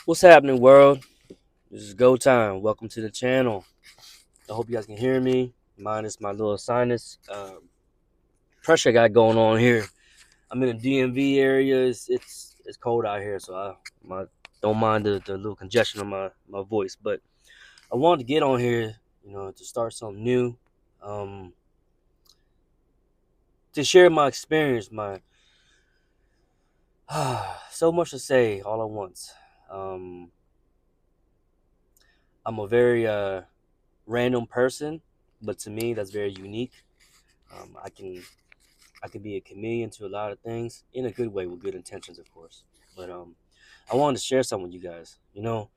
What's happening, world? This is Go Time. Welcome to the channel. I hope you guys can hear me. Minus my little sinus pressure I got going on here. I'm in the DMV area. It's cold out here, so don't mind the little congestion on my voice. But I wanted to get on here, to start something new, um, to share my experience. My so much to say all at once. Um, I'm a very random person, but to me that's very unique. Um, I can I can be a chameleon to a lot of things in a good way with good intentions, of course. But I wanted to share something with you guys. I'm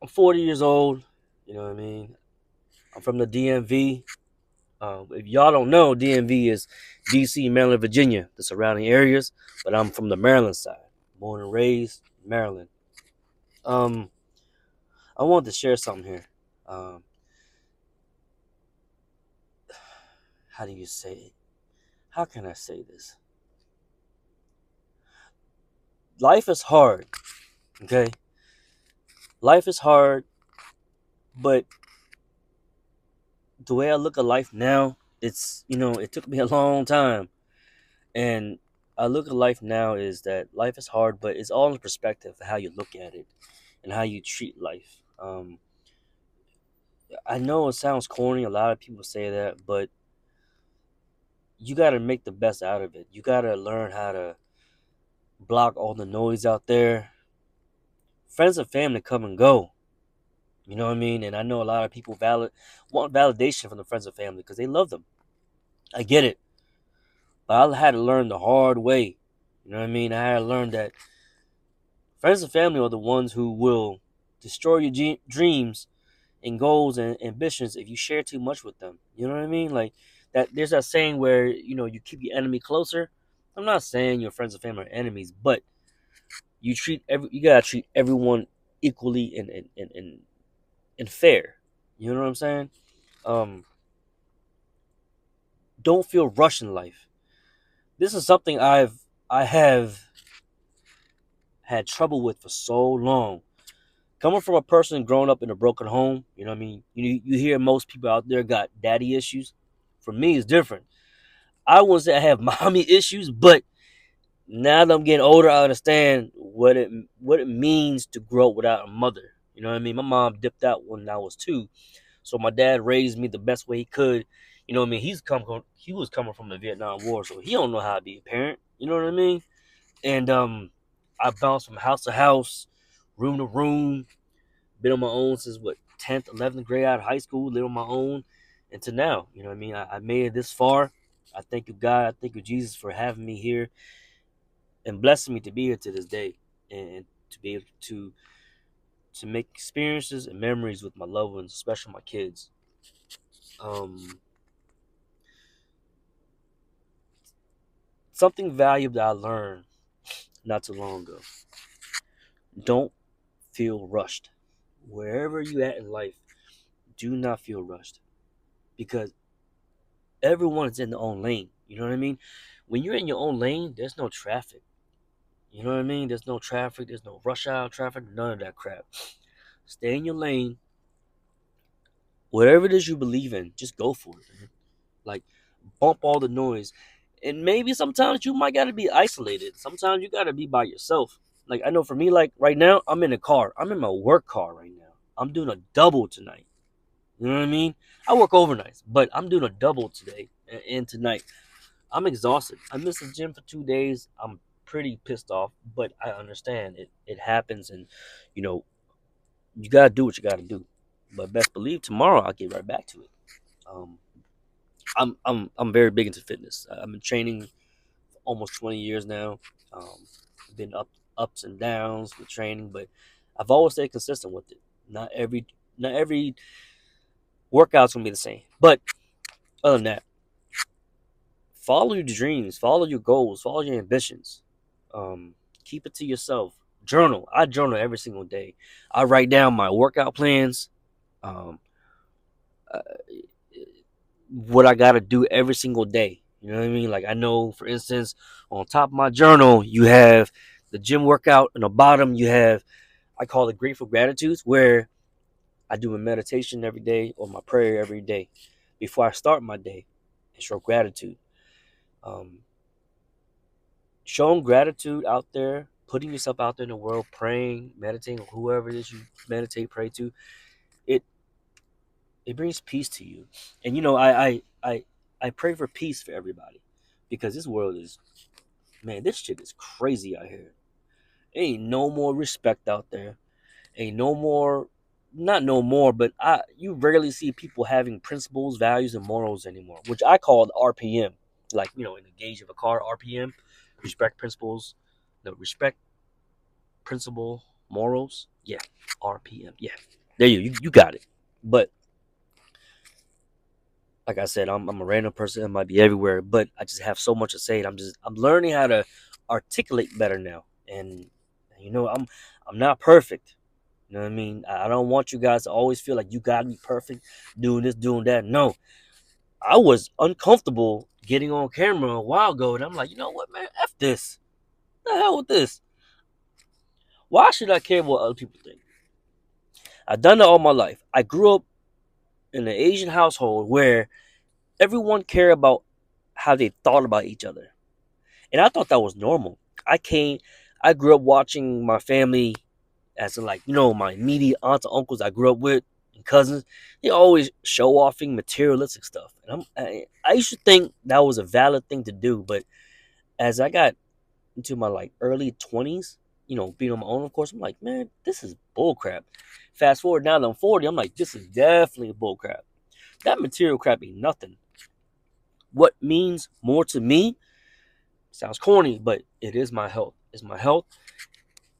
40 years old. You know what I mean? I'm from the DMV. If y'all don't know, DMV is DC, Maryland, Virginia, the surrounding areas. But I'm from the Maryland side, born and raised in Maryland. Um, I wanted to share something here. Um, how do you say it? How can I say this? Life is hard. Okay, life is hard, but the way I look at life now, it took me a long time. And I look at life now is that life is hard, but it's all in perspective of how you look at it and how you treat life. I know it sounds corny, a lot of people say that, but you got to make the best out of it. You got to learn how to block all the noise out there. Friends and family come and go. You know what I mean? And I know a lot of people want validation from the friends and family because they love them. I get it. But I had to learn the hard way. You know what I mean? I had to learn that friends and family are the ones who will destroy your dreams and goals and ambitions if you share too much with them. You know what I mean? Like that. There's that saying where you keep your enemy closer. I'm not saying your friends and family are enemies, but you gotta treat everyone equally and fair. You know what I'm saying? Um, don't feel rushed in life. This is something I have had trouble with for so long. Coming from a person growing up in a broken home, you know what I mean? You hear most people out there got daddy issues. For me, it's different. I wouldn't say I have mommy issues, but now that I'm getting older, I understand what it means to grow up without a mother. You know what I mean? My mom dipped out when I was 2, so my dad raised me the best way he could. You know what I mean? He was coming from the Vietnam War, so he don't know how to be a parent. You know what I mean? And I bounced from house to house, room to room. Been on my own since what 10th, 11th grade out of high school. Lived on my own, and to now. You know what I mean? I made it this far. I thank you, God. I thank you, Jesus, for having me here and blessing me to be here to this day, and to be able to make experiences and memories with my loved ones, especially my kids. Um, Something valuable that I learned not too long ago. Don't feel rushed. Wherever you at in life, do not feel rushed because everyone is in their own lane. You know what I mean? When you're in your own lane, there's no traffic. You know what I mean? There's no traffic. There's no rush hour traffic. None of that crap. Stay in your lane. Whatever it is you believe in, just go for it, man. Like, bump all the noise. And maybe sometimes you might gotta be isolated. Sometimes you gotta be by yourself. Like, I know for me, like right now, I'm in a car. I'm in my work car right now. I'm doing a double tonight. You know what I mean? I work overnights, but I'm doing a double today and tonight. I'm exhausted. I missed the gym for 2 days. I'm pretty pissed off, but I understand it happens, and you know you gotta do what you gotta do. But best believe tomorrow I'll get right back to it. Um, I'm very big into fitness. I've been training for almost 20 years now. Been ups and downs with training, but I've always stayed consistent with it. Not every workout's gonna be the same, but other than that, follow your dreams, follow your goals, follow your ambitions. Keep it to yourself. Journal. I journal every single day. I write down my workout plans. Um, uh, what I gotta do every single day. You know what I mean? Like I know, for instance, on top of my journal, you have the gym workout. On the bottom, you have, I call it grateful gratitudes, where I do a meditation every day or my prayer every day before I start my day and show gratitude. Um, Showing gratitude out there, putting yourself out there in the world, praying, meditating, whoever it is you meditate, pray to, it it brings peace to you. And I pray for peace for everybody because this world is, man, this shit is crazy out here. Ain't no more respect out there. Ain't no more, not no more, but you rarely see people having principles, values, and morals anymore, which I call the RPM. Like, in the gauge of a car, RPM, respect principles, the respect principle morals. Yeah, RPM. Yeah, there you got it. But like I said, I'm a random person. I might be everywhere, but I just have so much to say. I'm learning how to articulate better now, and I'm not perfect. You know what I mean? I don't want you guys to always feel like you gotta be perfect, doing this, doing that. No, I was uncomfortable getting on camera a while ago, and I'm like, you know what, man? F this. The hell with this. Why should I care what other people think? I've done that all my life. I grew up in an Asian household where everyone cared about how they thought about each other. And I thought that was normal. I came, I grew up watching my family, as in, like, my immediate aunts and uncles I grew up with and cousins. They always show offing materialistic stuff, and I used to think that was a valid thing to do. But as I got into my like early 20s, being on my own, of course, I'm like, man, this is bullcrap. Fast forward now that I'm 40, I'm like, this is definitely bullcrap. That material crap ain't nothing. What means more to me sounds corny, but it is my health. It's my health.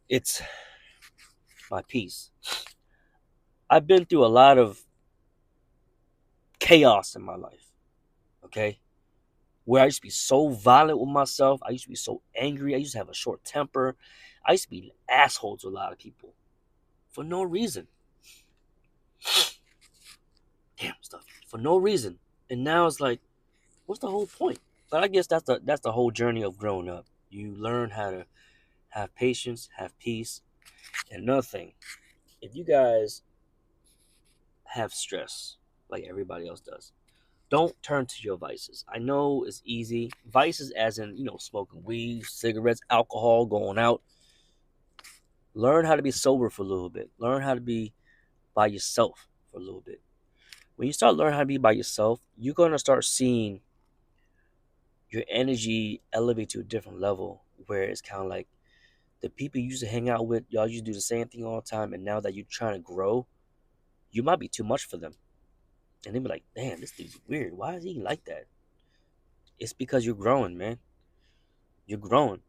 It's my peace. I've been through a lot of chaos in my life, okay? Where I used to be so violent with myself. I used to be so angry. I used to have a short temper. I used to be an asshole to a lot of people for no reason. Damn stuff. For no reason. And now it's like, what's the whole point? But I guess that's the whole journey of growing up. You learn how to have patience, have peace. And another thing, if you guys have stress like everybody else does, don't turn to your vices. I know it's easy. Vices, as in, smoking weed, cigarettes, alcohol, going out. Learn how to be sober for a little bit. Learn how to be by yourself for a little bit. When you start learning how to be by yourself, you're going to start seeing your energy elevate to a different level where it's kind of like the people you used to hang out with, y'all used to do the same thing all the time, and now that you're trying to grow, you might be too much for them. And they be like, damn, this dude's weird. Why is he like that? It's because you're growing, man. You're growing.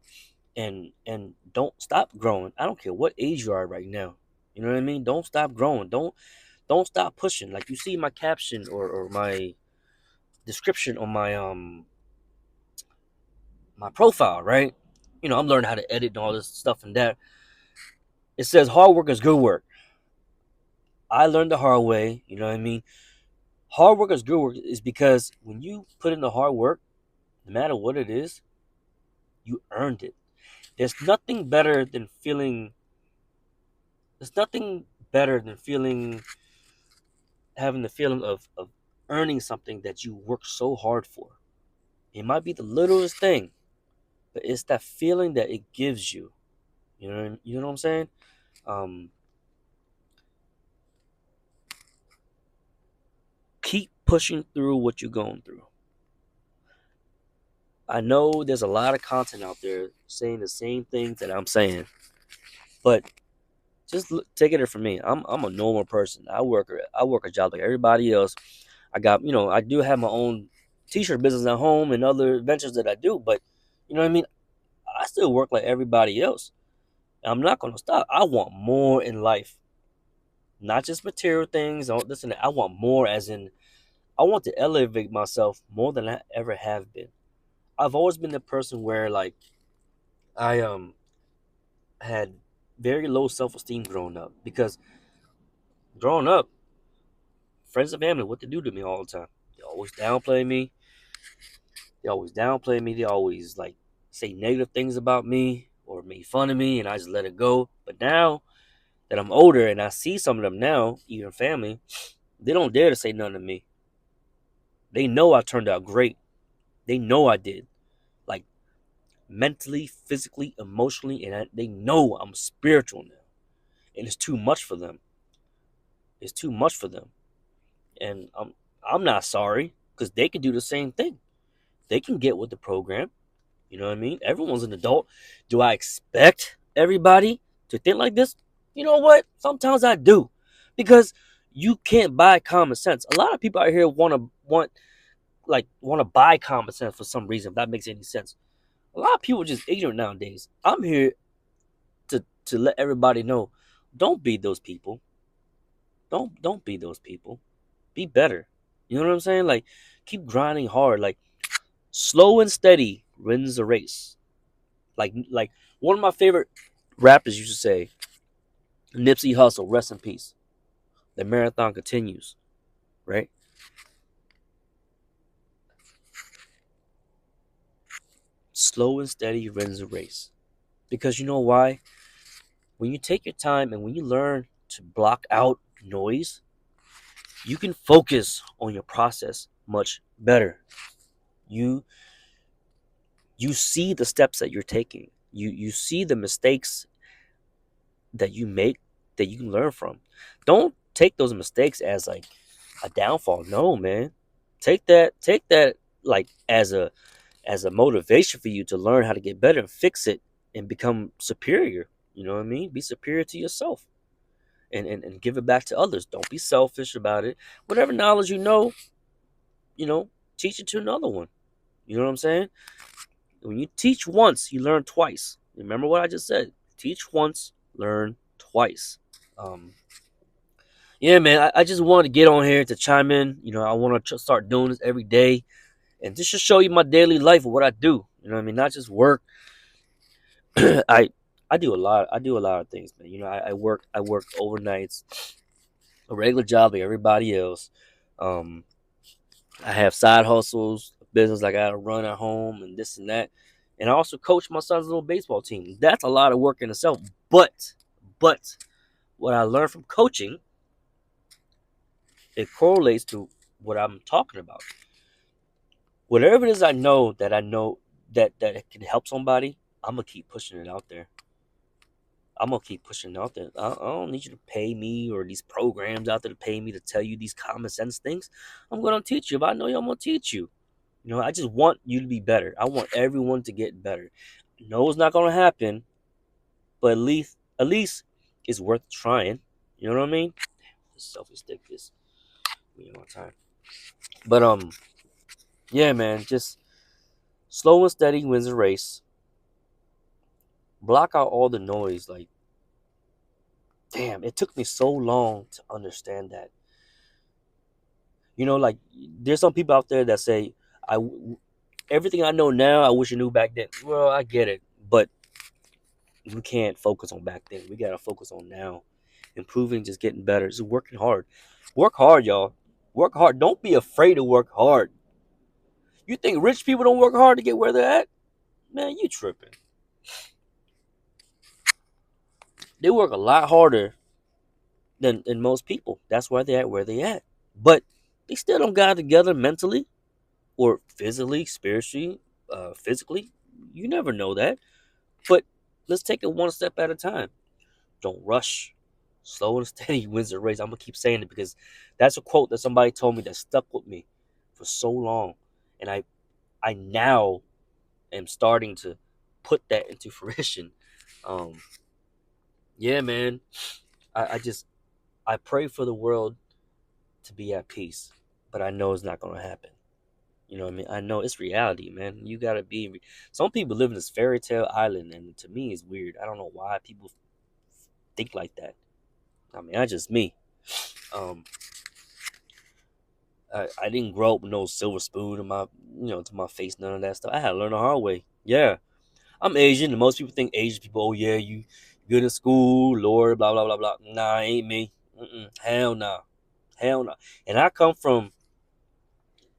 And don't stop growing. I don't care what age you are right now. You know what I mean? Don't stop growing. Don't stop pushing. Like you see my caption or my description on my profile, right? I'm learning how to edit and all this stuff and that. It says hard work is good work. I learned the hard way, you know what I mean? Hard work is good work is because when you put in the hard work, no matter what it is, you earned it. There's nothing better than feeling there's nothing better than having the feeling of earning something that you worked so hard for. It might be the littlest thing, but it's that feeling that it gives you. You know what I'm saying? Um, Keep pushing through what you're going through. I know there's a lot of content out there saying the same things that I'm saying, but just take it from me. I'm a normal person. I work a job like everybody else. I do have my own t-shirt business at home and other ventures that I do, but you know what I mean. I still work like everybody else. And I'm not gonna stop. I want more in life, not just material things. Or this and that. I want more, as in, I want to elevate myself more than I ever have been. I've always been the person where, like, I had very low self esteem growing up because growing up, friends and family, what they do to me all the time. They always downplay me. They always downplay me. They always like say negative things about me. or made fun of me, and I just let it go. But now that I'm older and I see some of them now, even family, they don't dare to say nothing to me. They know I turned out great. They know I did. Like mentally, physically, emotionally, and they know I'm spiritual now. And it's too much for them. It's too much for them. And I'm not sorry because they can do the same thing. They can get with the program. You know what I mean? Everyone's an adult. Do I expect everybody to think like this? You know what? Sometimes I do, because you can't buy common sense. A lot of people out here want to buy common sense for some reason. If that makes any sense, a lot of people are just ignorant nowadays. I'm here to let everybody know. Don't be those people. Don't be those people. Be better. You know what I'm saying? Like, keep grinding hard. Like, slow and steady wins the race. Like one of my favorite rappers used to say, Nipsey Hussle, rest in peace. The marathon continues, right? Slow and steady wins the race. Because you know why? When you take your time and when you learn to block out noise, you can focus on your process much better. You you see the steps that you're taking. You see the mistakes that you make that you can learn from. Don't take those mistakes as like a downfall. No, man. Take that like as a motivation for you to learn how to get better and fix it and become superior. You know what I mean? Be superior to yourself and give it back to others. Don't be selfish about it. Whatever knowledge you know, teach it to another one. You know what I'm saying? When you teach once, you learn twice. Remember what I just said. Teach once, learn twice. Um, yeah, man, I just wanted to get on here to chime in. You know, I want to start doing this every day, and this should show you my daily life of what I do. You know what I mean? Not just work. I I do a lot. I do a lot of things, man. You know, I work overnights, a regular job like everybody else. Um, I have side hustles, business I gotta run at home, and this and that. And I also coach my son's little baseball team. That's a lot of work in itself. But what I learned from coaching, it correlates to what I'm talking about. Whatever it is I know that it can help somebody, I'm gonna keep pushing it out there. I'm gonna keep pushing it out there. I don't need you to pay me or these programs out there to pay me to tell you these common sense things. I'm gonna teach you. If I know you, I'm gonna teach you. You know, I just want you to be better. I want everyone to get better. No, it's not gonna happen, but at least it's worth trying. You know what I mean? This selfie stick is me on time. But yeah, man, just slow and steady wins the race. Block out all the noise. Like, damn, it took me so long to understand that. You know, like there's some people out there that say, "I everything I know now, I wish I knew back then." Well, I get it, but we can't focus on back then. We gotta focus on now, improving, just getting better, just working hard. Work hard, y'all. Work hard. Don't be afraid to work hard. You think rich people don't work hard to get where they're at? Man, you tripping. They work a lot harder than most people. That's why they're at where they at. But they still don't got it together mentally or physically, spiritually, physically. You never know that. But let's take it one step at a time. Don't rush. Slow and steady wins the race. I'm gonna keep saying it because that's a quote that somebody told me that stuck with me for so long, and I now am starting to put that into fruition. Um, yeah, man. I just I pray for the world to be at peace, but I know it's not gonna happen. You know what I mean? I know it's reality, man. You gotta be. Some people live in this fairy tale island, and to me, it's weird. I don't know why people think like that. I mean, that's just me. Um, I didn't grow up with no silver spoon in my, to my face, none of that stuff. I had to learn the hard way. Yeah, I'm Asian, and most people think Asian people, oh yeah, you good in school, Lord, blah blah blah blah. Nah, ain't me. Hell nah, hell nah. And I come from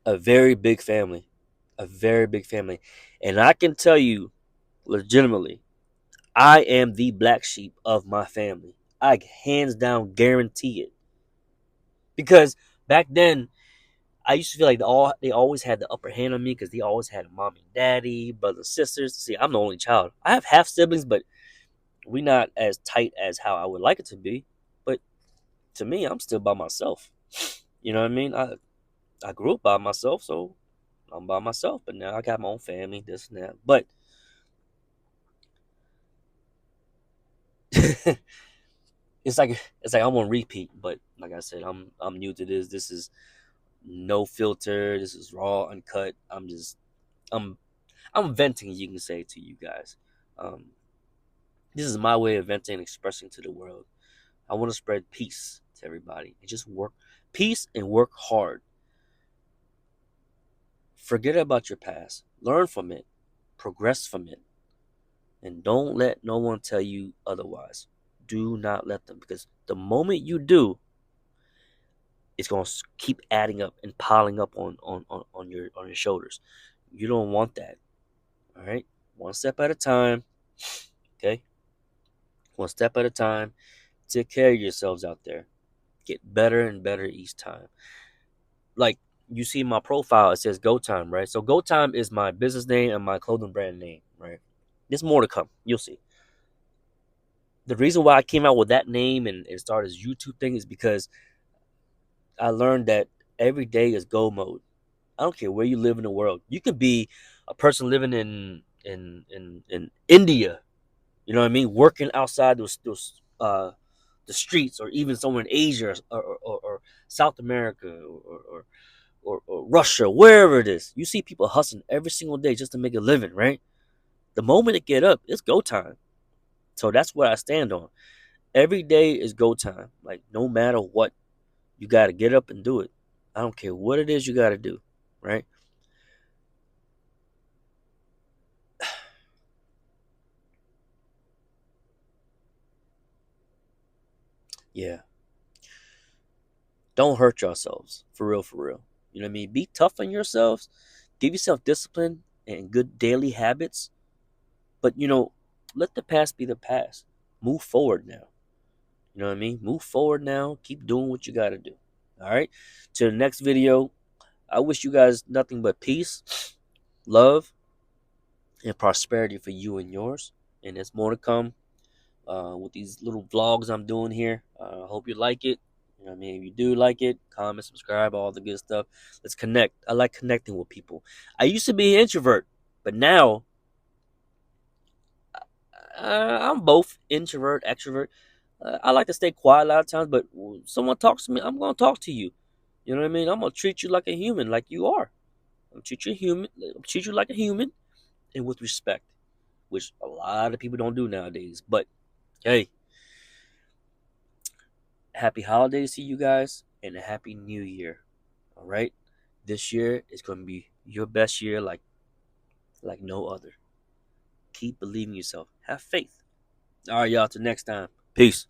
a very big family, a very big family, and I can tell you legitimately, I am the black sheep of my family. I hands down guarantee it. Because back then, I used to feel like they always had the upper hand on me because they always had a mom and daddy, brothers, sisters. See, I'm the only child. I have half siblings, but we not as tight as how I would like it to be. But to me, I'm still by myself. You know what I mean? I grew up by myself, so I'm by myself. But now I got my own family, this and that. But it's like I'm on repeat. But like I said, I'm new to this. This is no filter. This is raw, uncut. I'm I'm venting. You can say to you guys. Um, this is my way of venting and expressing to the world. I want to spread peace to everybody and just work peace and work hard. Forget about your past. Learn from it. Progress from it. And don't let no one tell you otherwise. Do not let them, because the moment you do, it's going to keep adding up and piling up on your shoulders. You don't want that. All right? One step at a time. Okay? One step at a time. Take care of yourselves out there. Get better and better each time. Like you see my profile, it says Go Time, right? So Go Time is my business name and my clothing brand name, right? There's more to come. You'll see. The reason why I came out with that name and started this YouTube thing is because I learned that every day is go mode. I don't care where you live in the world. You could be a person living in India, you know what I mean, working outside those the streets, or even somewhere in Asia, or South America, or Russia, wherever it is. You see people hustling every single day just to make a living, right? The moment it get up, it's go time. So that's what I stand on. Every day is go time. Like no matter what, you got to get up and do it. I don't care what it is you got to do, right? Yeah. Don't hurt yourselves. For real, for real. You know what I mean? Be tough on yourselves. Give yourself discipline and good daily habits. But, let the past be the past. Move forward now. You know what I mean? Move forward now. Keep doing what you got to do. All right? To the next video, I wish you guys nothing but peace, love, and prosperity for you and yours. And there's more to come with these little vlogs I'm doing here. I hope you like it. You know what I mean? If you do like it, comment, subscribe, all the good stuff. Let's connect. I like connecting with people. I used to be an introvert, but now I'm both introvert, extrovert. I like to stay quiet a lot of times, but when someone talks to me, I'm gonna talk to you. You know what I mean? I'm gonna treat you like a human, like you are. I'm treat you human. Treat you like a human, and with respect, which a lot of people don't do nowadays. But hey, happy holidays to you guys, and a happy new year. All right, this year is gonna be your best year, like no other. Keep believing yourself. Have faith. All right, y'all. Till next time. Peace.